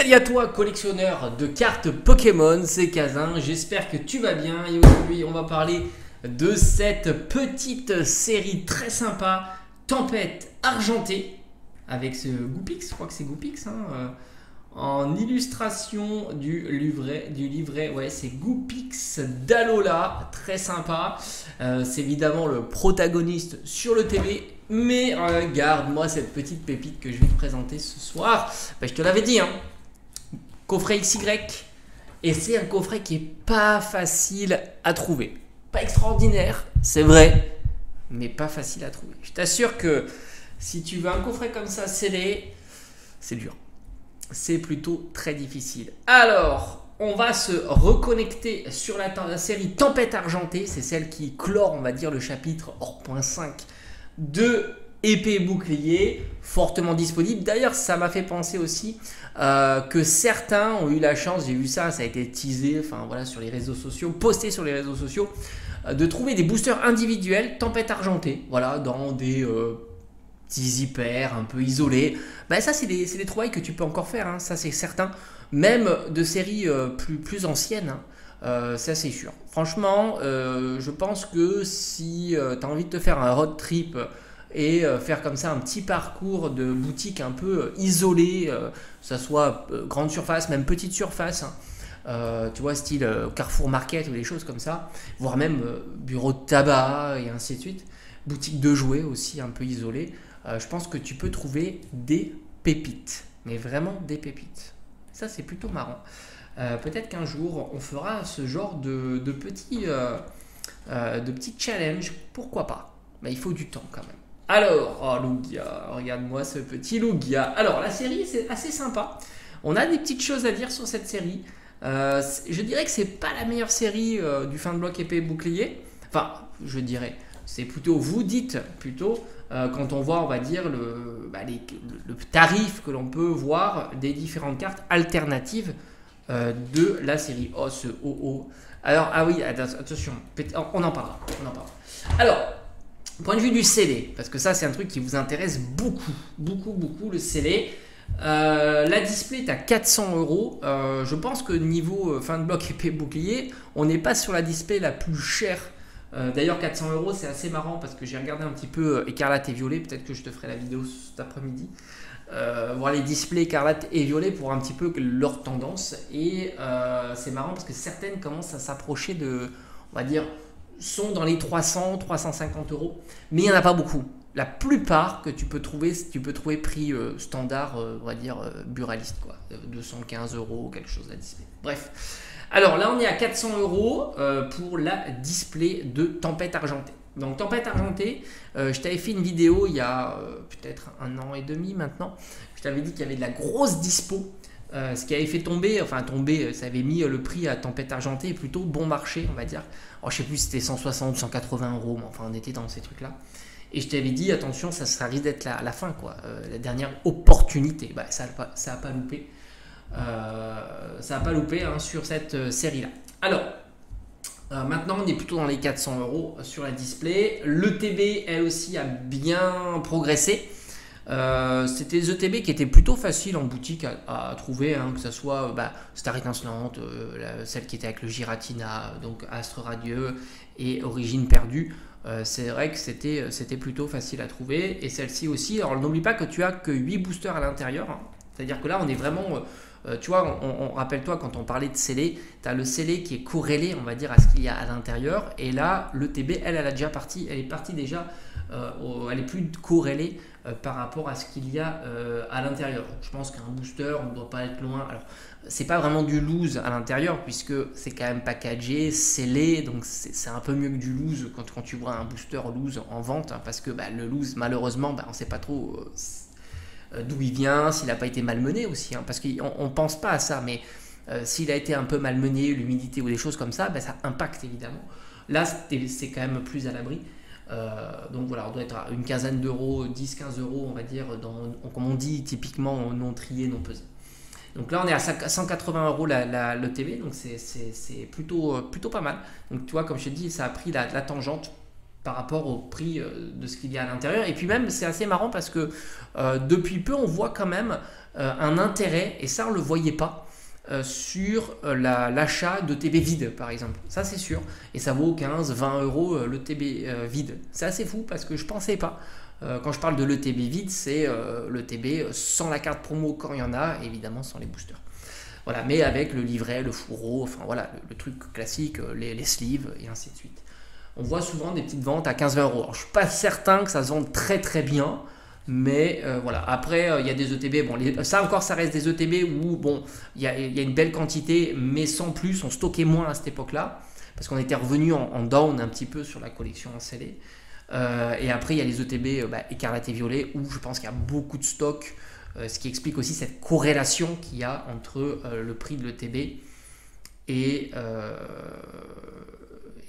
Salut à toi collectionneur de cartes Pokémon, c'est Kazin, j'espère que tu vas bien et aujourd'hui on va parler de cette petite série très sympa, Tempête Argentée, avec ce Goupix, je crois que c'est Goupix, en illustration du livret, ouais c'est Goupix d'Alola, très sympa, c'est évidemment le protagoniste sur le TV. Mais regarde-moi cette petite pépite que je vais te présenter ce soir. Je te l'avais dit, coffret XY. Et c'est un coffret qui est pas facile à trouver. Pas extraordinaire, c'est vrai, mais pas facile à trouver. Je t'assure que si tu veux un coffret comme ça scellé, c'est dur. C'est plutôt très difficile. Alors, on va se reconnecter sur la série Tempête Argentée. C'est celle qui clore, on va dire, le chapitre hors point 5 de épée et bouclier, fortement disponible. D'ailleurs, ça m'a fait penser aussi que certains ont eu la chance, j'ai vu ça, ça a été teasé, enfin voilà, sur les réseaux sociaux, posté sur les réseaux sociaux, de trouver des boosters individuels Tempête Argentée, voilà, dans des petits hyper un peu isolés. Ça, c'est des trouvailles que tu peux encore faire, ça c'est certain, même de séries plus anciennes. Ça c'est sûr. Franchement, je pense que si tu as envie de te faire un road trip et faire comme ça un petit parcours de boutique un peu isolé, que ça soit grande surface, même petite surface, tu vois, style Carrefour Market ou des choses comme ça, voire même bureau de tabac et ainsi de suite, boutique de jouets aussi un peu isolée, je pense que tu peux trouver des pépites, mais vraiment des pépites. Ça c'est plutôt marrant. Peut-être qu'un jour on fera ce genre de petits challenges, pourquoi pas, mais il faut du temps quand même. Alors, oh Lugia, regarde-moi ce petit Lugia. Alors la série c'est assez sympa, on a des petites choses à dire sur cette série. Je dirais que c'est pas la meilleure série du fin de bloc épée et bouclier, enfin je dirais, c'est plutôt, vous dites plutôt, quand on voit, on va dire, le tarif que l'on peut voir des différentes cartes alternatives de la série. Oh, ce OO. Alors, ah oui, attention, on en parlera. Alors, point de vue du scellé, parce que ça, c'est un truc qui vous intéresse beaucoup, le scellé. La display est à 400 €. Je pense que niveau fin de bloc épée bouclier, on n'est pas sur la display la plus chère. D'ailleurs, 400 €, c'est assez marrant parce que j'ai regardé un petit peu écarlate et violet. Peut-être que je te ferai la vidéo cet après-midi. Voir les displays écarlate et violet pour un petit peu leur tendance. Et c'est marrant parce que certaines commencent à s'approcher de, on va dire, sont dans les 300, 350 €. Mais il n'y en a pas beaucoup. La plupart que tu peux trouver prix standard, on va dire buraliste, quoi. 215 €, quelque chose la display. Bref. Alors là, on est à 400 € pour la display de Tempête Argentée. Donc Tempête Argentée, je t'avais fait une vidéo il y a peut-être 1 an et demi maintenant. Je t'avais dit qu'il y avait de la grosse dispo, ce qui avait fait tomber, ça avait mis le prix à Tempête Argentée plutôt bon marché, on va dire. Alors, je sais plus si c'était 160 ou 180 €, mais enfin on était dans ces trucs-là. Et je t'avais dit, attention, ça risque d'être la fin, quoi. La dernière opportunité. Ça n'a pas loupé. Ça n'a pas loupé sur cette série-là. Alors, maintenant, on est plutôt dans les 400 € sur la display. L'ETB, elle aussi, a bien progressé. C'était les ETB qui étaient plutôt faciles en boutique à trouver, que ce soit Star Étincelante, celle qui était avec le Giratina, donc Astre Radieux et Origine Perdue. C'est vrai que c'était plutôt facile à trouver. Et celle-ci aussi, alors n'oublie pas que tu as que 8 boosters à l'intérieur. C'est-à-dire que là, on est vraiment... tu vois, rappelle-toi, quand on parlait de scellé, tu as le scellé qui est corrélé, on va dire, à ce qu'il y a à l'intérieur. Et là, le TB, elle est partie déjà, elle est plus corrélée par rapport à ce qu'il y a à l'intérieur. Je pense qu'un booster, on ne doit pas être loin. Alors, c'est pas vraiment du loose à l'intérieur, puisque c'est quand même packagé, scellé, donc c'est un peu mieux que du loose quand tu vois un booster loose en vente, parce que le loose, malheureusement, on ne sait pas trop... d'où il vient, s'il n'a pas été malmené aussi, parce qu'on ne pense pas à ça, mais s'il a été un peu malmené, l'humidité ou des choses comme ça, ça impacte évidemment. Là, c'est quand même plus à l'abri. Donc voilà, on doit être à une quinzaine d'euros, 10-15 €, on va dire, comme on dit typiquement non trié, non pesé. Donc là, on est à 180 € le TV, donc c'est plutôt pas mal. Donc tu vois, comme je te dis, ça a pris la tangente par rapport au prix de ce qu'il y a à l'intérieur. Et puis même, c'est assez marrant parce que depuis peu, on voit quand même un intérêt, et ça on ne le voyait pas, sur l'achat de TB vide par exemple. Ça c'est sûr. Et ça vaut 15-20 euros le TB vide. C'est assez fou parce que je pensais pas. Quand je parle de l'ETB vide, c'est le TB sans la carte promo quand il y en a, évidemment sans les boosters. Voilà, mais avec le livret, le fourreau, enfin voilà, le truc classique, les sleeves et ainsi de suite. On voit souvent des petites ventes à 15-20 euros. Alors, je ne suis pas certain que ça se vende très très bien, mais voilà. Après, il y a des ETB, bon, ça encore, ça reste des ETB où bon, il y a une belle quantité, mais sans plus, on stockait moins à cette époque-là, parce qu'on était revenu en down un petit peu sur la collection en CD. Et après, il y a les ETB écarlate et violet, où je pense qu'il y a beaucoup de stock. Ce qui explique aussi cette corrélation qu'il y a entre le prix de l'ETB et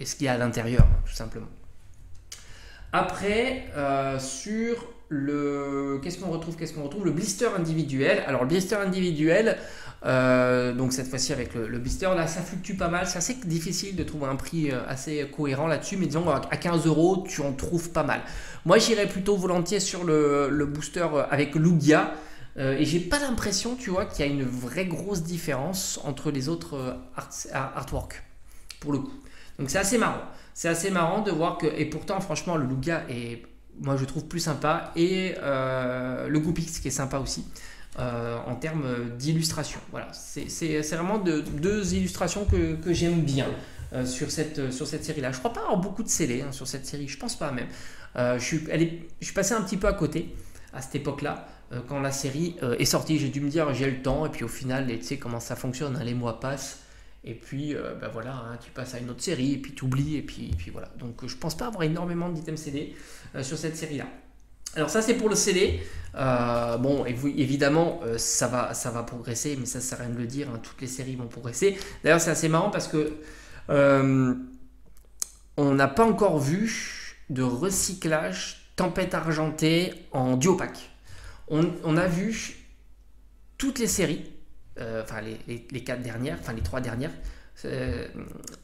ce qu'il y a à l'intérieur, tout simplement. Après, sur le... Qu'est-ce qu'on retrouve? Le blister individuel. Alors, le blister individuel, donc cette fois-ci avec le blister, là, ça fluctue pas mal. C'est assez difficile de trouver un prix assez cohérent là-dessus, mais disons, à 15 euros, tu en trouves pas mal. Moi, j'irais plutôt volontiers sur le booster avec Lugia. Et j'ai pas l'impression, tu vois, qu'il y a une vraie grosse différence entre les autres artworks, pour le coup. Donc c'est assez marrant. C'est assez marrant de voir que, et pourtant, franchement, le Lugia est, moi je trouve plus sympa, et le Goopix qui est sympa aussi, en termes d'illustration. Voilà, c'est vraiment deux illustrations que j'aime bien sur cette série-là. Je crois pas avoir beaucoup de scellés sur cette série, je pense pas même. Je suis passé un petit peu à côté à cette époque-là. Quand la série est sortie, j'ai dû me dire j'ai le temps, et puis au final, tu sais comment ça fonctionne, hein, les mois passent, et puis voilà, hein, tu passes à une autre série, et puis tu oublies, et puis voilà. Donc je pense pas avoir énormément d'items CD sur cette série-là. Alors ça c'est pour le CD. Bon, évidemment ça va progresser, mais ça sert à rien de le dire, hein, toutes les séries vont progresser. D'ailleurs c'est assez marrant parce que on n'a pas encore vu de recyclage Tempête Argentée en duo pack. On a vu toutes les séries, enfin les 4 dernières, enfin les 3 dernières,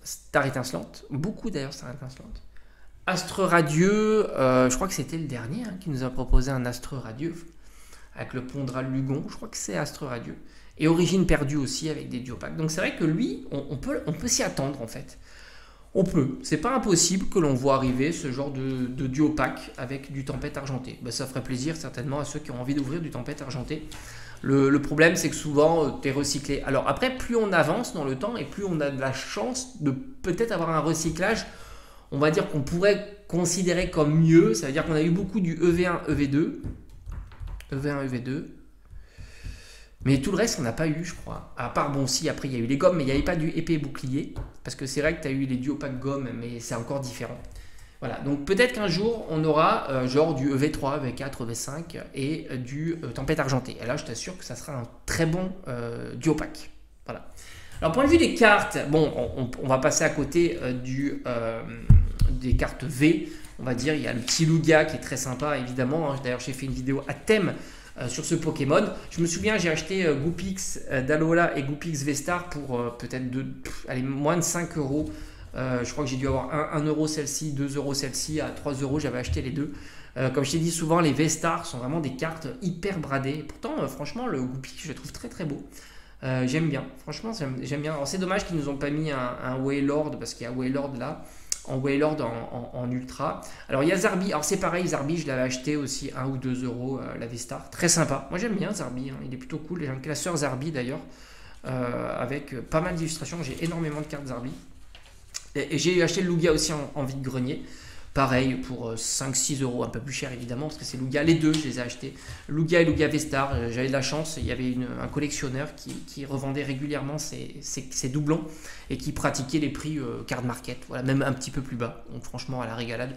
Star Étincelante, beaucoup d'ailleurs Star Étincelante, Astre Radieux, je crois que c'était le dernier qui nous a proposé un Astre Radieux avec le Pondral Lugon, je crois que c'est Astre Radieux, et Origine Perdue aussi avec des duo packs. Donc c'est vrai que lui, on peut s'y attendre en fait. On peut, c'est pas impossible que l'on voit arriver ce genre de duo pack avec du Tempête Argentée. Ça ferait plaisir certainement à ceux qui ont envie d'ouvrir du Tempête Argentée. Le problème c'est que souvent tu es recyclé. Alors après, plus on avance dans le temps et plus on a de la chance de peut-être avoir un recyclage, on va dire qu'on pourrait considérer comme mieux. Ça veut dire qu'on a eu beaucoup du EV1, EV2, EV1, EV2. Mais tout le reste, on n'a pas eu, je crois. À part, bon, si, après, il y a eu les gommes, mais il n'y avait pas du épée et bouclier. Parce que c'est vrai que tu as eu les duo pack gommes, mais c'est encore différent. Voilà, donc peut-être qu'un jour, on aura genre du EV3, EV4, EV5 et du Tempête Argentée. Et là, je t'assure que ça sera un très bon duo pack. Voilà. Alors, point de vue des cartes, bon, on va passer à côté des cartes V. On va dire, il y a le petit Lugia qui est très sympa, évidemment. D'ailleurs, j'ai fait une vidéo à thème sur ce Pokémon. Je me souviens, j'ai acheté Goopix d'Alola et Goopix V-Star pour peut-être moins de 5 euros. Je crois que j'ai dû avoir 1 euro celle-ci, 2 euros celle-ci, à 3 euros j'avais acheté les deux. Comme je t'ai dit souvent, les V-Star sont vraiment des cartes hyper bradées. Pourtant, franchement, le Goopix, je le trouve très très beau. J'aime bien, franchement, j'aime bien. Alors c'est dommage qu'ils nous ont pas mis un Wailord, parce qu'il y a Wailord là, en Wailord en ultra. Alors il y a Zarbi, alors c'est pareil, Zarbi je l'avais acheté aussi 1 ou 2 euros la V-Star, très sympa. Moi j'aime bien Zarbi, il est plutôt cool. J'ai un classeur Zarbi d'ailleurs, avec pas mal d'illustrations, j'ai énormément de cartes Zarbi. Et j'ai acheté le Lugia aussi en vide-grenier. Pareil pour 5-6 euros, un peu plus cher évidemment, parce que c'est Lugia, les deux je les ai achetés. Lugia et Lugia V-Star, j'avais de la chance, il y avait un collectionneur qui revendait régulièrement ses doublons et qui pratiquait les prix card market, voilà, même un petit peu plus bas. Donc franchement à la régalade.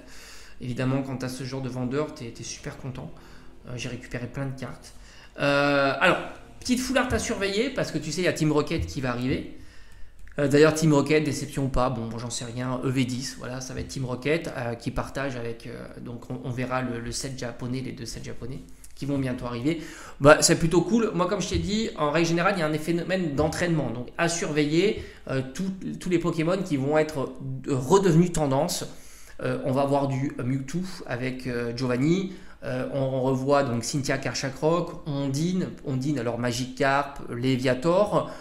Évidemment quand tu as ce genre de vendeur, tu es super content. J'ai récupéré plein de cartes. Alors, petite foulard à surveiller, parce que tu sais il y a Team Rocket qui va arriver. D'ailleurs Team Rocket, déception ou pas, bon j'en sais rien, EV10, voilà, ça va être Team Rocket qui partage avec, donc on verra le set japonais, les deux sets japonais qui vont bientôt arriver. C'est plutôt cool. Moi comme je t'ai dit, en règle générale il y a un phénomène d'entraînement, donc à surveiller tous les Pokémon qui vont être redevenus tendance. On va avoir du Mewtwo avec Giovanni, On revoit donc Cynthia Karchakroc, Ondine, alors Magikarp, Léviator.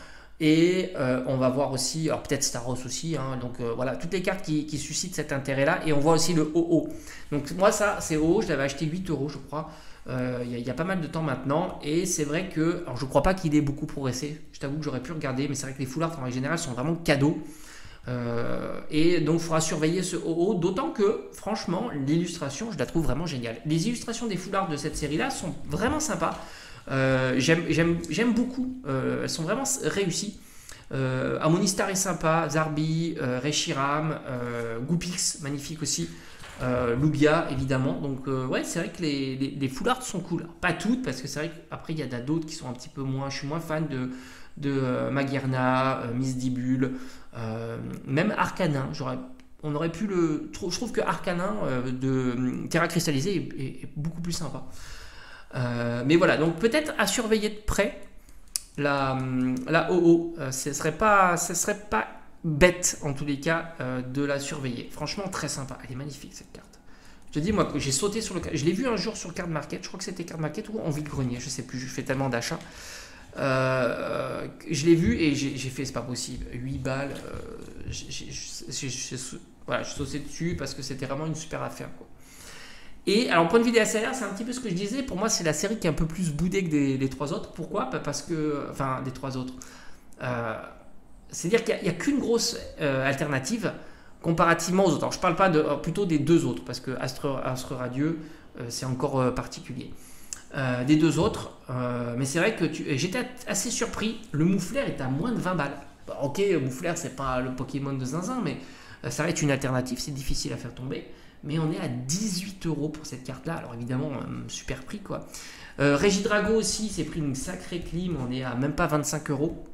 Et on va voir aussi, alors peut-être Staros aussi, hein, donc voilà, toutes les cartes qui suscitent cet intérêt-là. Et on voit aussi le OO. Donc moi, ça, c'est OO, je l'avais acheté 8 euros, je crois. Il y a pas mal de temps maintenant. Et c'est vrai que, alors je crois pas qu'il ait beaucoup progressé. Je t'avoue que j'aurais pu regarder, mais c'est vrai que les foulards en règle générale sont vraiment cadeaux. Et donc il faudra surveiller ce OO, d'autant que franchement l'illustration je la trouve vraiment géniale. Les illustrations des foulards de cette série là sont vraiment sympas. J'aime beaucoup, elles sont vraiment réussies. Amonistar est sympa, Zarbi, Reshiram, Goupix magnifique aussi, Lugia évidemment. Donc ouais, c'est vrai que les foulards sont cool, alors, pas toutes parce que c'est vrai qu'après il y en a d'autres qui sont un petit peu moins, je suis moins fan de Magearna, Misdibule, même Arcanin. On aurait pu je trouve que Arcanin de Terra Cristallisée est beaucoup plus sympa. Mais voilà, donc peut-être à surveiller de près la OO. Ce serait pas bête en tous les cas de la surveiller. Franchement, très sympa. Elle est magnifique cette carte. Je te dis, moi, j'ai sauté sur je l'ai vu un jour sur Card Market. Je crois que c'était Card Market ou en vide-grenier. Je sais plus. Je fais tellement d'achats. Je l'ai vu et j'ai fait, c'est pas possible. 8 balles. Voilà, je sautais dessus parce que c'était vraiment une super affaire, quoi. Et alors, point de vue des SLR, c'est un petit peu ce que je disais. Pour moi, c'est la série qui est un peu plus boudée que les trois autres. Pourquoi? Parce que. Enfin, des trois autres. C'est-à-dire qu'il n'y a qu'une grosse alternative comparativement aux autres. Alors, je parle pas plutôt des deux autres, parce que Astre Radieux, c'est encore particulier. Des deux autres. Mais c'est vrai que j'étais assez surpris. Le Moufleur est à moins de 20 balles. Bah, ok, le Moufleur, c'est pas le Pokémon de Zinzin, mais ça reste une alternative. C'est difficile à faire tomber. Mais on est à 18 euros pour cette carte-là. Alors évidemment, super prix, quoi. Regidrago aussi, c'est pris une sacrée clim. On est à même pas 25 euros.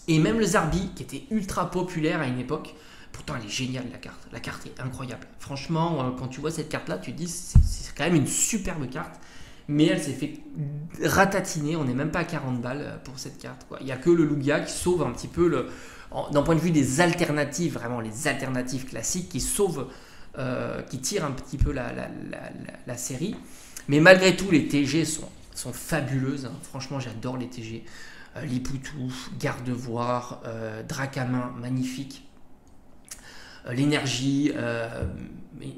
Et même le Zarbi, qui était ultra populaire à une époque. Pourtant, elle est géniale, la carte. La carte est incroyable. Franchement, quand tu vois cette carte-là, tu te dis, c'est quand même une superbe carte. Mais elle s'est fait ratatiner. On n'est même pas à 40 balles pour cette carte, quoi. Il n'y a que le Lugia qui sauve un petit peu, d'un point de vue des alternatives, vraiment les alternatives classiques, qui tirent un petit peu la série. Mais malgré tout, les TG sont fabuleuses, hein. Franchement, j'adore les TG. Lipoutou, Gardevoir, Dracamain, magnifique. L'énergie,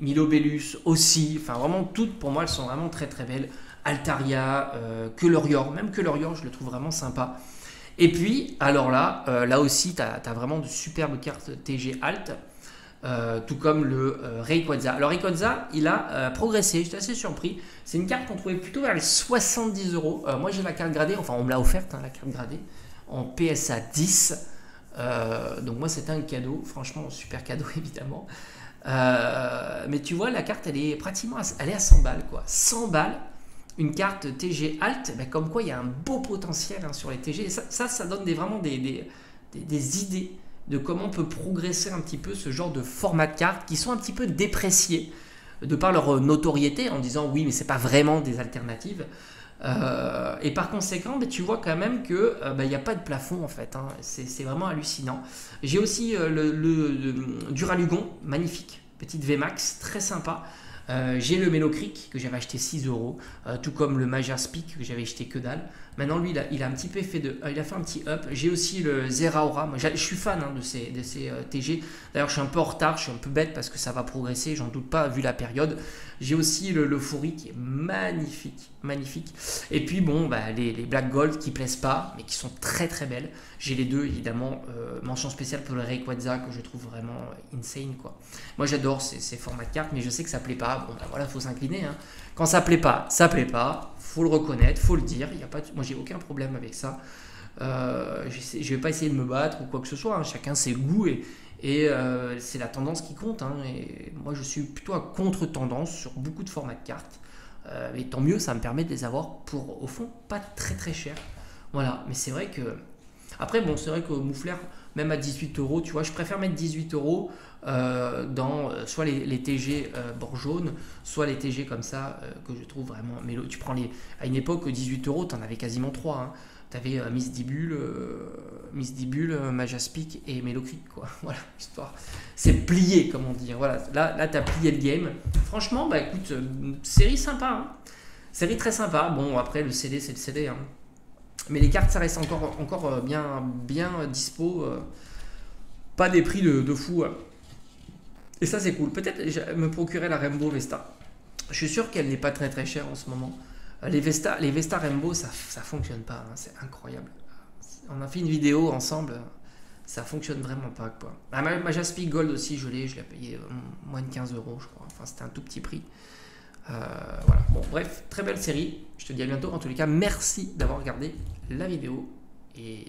Milobellus aussi. Enfin, vraiment, toutes, pour moi, elles sont vraiment très très belles. Altaria, Keulorior, même Keulorior, je le trouve vraiment sympa. Et puis, alors là aussi, tu as vraiment de superbes cartes TG Alt. Tout comme le Rayquaza. Alors Rayquaza, il a progressé, j'étais assez surpris. C'est une carte qu'on trouvait plutôt vers les 70 euros. Moi j'ai la carte gradée, enfin on me l'a offerte, hein, la carte gradée, en PSA 10. Donc moi c'était un cadeau, franchement super cadeau évidemment. Mais tu vois, la carte elle est pratiquement elle est à 100 balles, quoi. 100 balles, une carte TG Alt, ben, comme quoi il y a un beau potentiel, hein, sur les TG. Et ça donne vraiment des idées de comment on peut progresser un petit peu ce genre de format de cartes qui sont un petit peu dépréciés de par leur notoriété en disant oui mais c'est pas vraiment des alternatives, et par conséquent tu vois quand même que il n'y a pas de plafond en fait, hein. C'est vraiment hallucinant. J'ai aussi le Duralugon, magnifique, petite VMAX, très sympa. J'ai le Melocric que j'avais acheté 6 euros, tout comme le Majaspic que j'avais acheté que dalle. Maintenant lui il a un petit peu il a fait un petit up. J'ai aussi le Zeraora, moi je suis fan, hein, de ces TG. D'ailleurs je suis un peu en retard, je suis un peu bête parce que ça va progresser, j'en doute pas vu la période. J'ai aussi le Foury qui est magnifique, magnifique. Et puis bon, les Black Gold qui plaisent pas mais qui sont très très belles. J'ai les deux évidemment. Mention spéciale pour le Rayquaza que je trouve vraiment insane, quoi. Moi j'adore ces formats de cartes, mais je sais que ça plaît pas. Bon voilà, faut s'incliner, hein. Quand ça plaît pas, faut le reconnaître, faut le dire. Il y a pas moi j'ai aucun problème avec ça. Je vais pas essayer de me battre ou quoi que ce soit, hein. Chacun ses goûts et c'est la tendance qui compte, hein. Et moi je suis plutôt à contre-tendance sur beaucoup de formats de cartes. Mais tant mieux, ça me permet de les avoir pour au fond pas très très cher. Voilà, mais c'est vrai que après, bon, c'est vrai qu'au Moufleur, même à 18 euros, tu vois, je préfère mettre 18 euros dans soit les TG bord jaune, soit les TG comme ça, que je trouve vraiment. Mais tu prends à une époque, 18 euros, tu en avais quasiment 3, hein. Tu avais Misdibule, Miss Dibule, Majaspic et Melocric, quoi. Voilà, histoire. C'est plié, comme on dit. Voilà, là t'as plié le game. Franchement, bah écoute, série sympa. Hein. Série très sympa. Bon, après, le CD, c'est le CD. Hein. Mais les cartes, ça reste encore bien dispo. Pas des prix de fou. Et ça, c'est cool. Peut-être me procurer la Rainbow Vesta. Je suis sûr qu'elle n'est pas très très chère en ce moment. Les Vesta Rainbow, ça fonctionne pas. Hein. C'est incroyable. On a fait une vidéo ensemble. Ça fonctionne vraiment pas, quoi. Ma Jaspic Gold aussi, je l'ai payé moins de 15 euros, je crois. Enfin, c'était un tout petit prix. Voilà. Bon, bref, très belle série. Je te dis à bientôt. En tous les cas, merci d'avoir regardé la vidéo. Et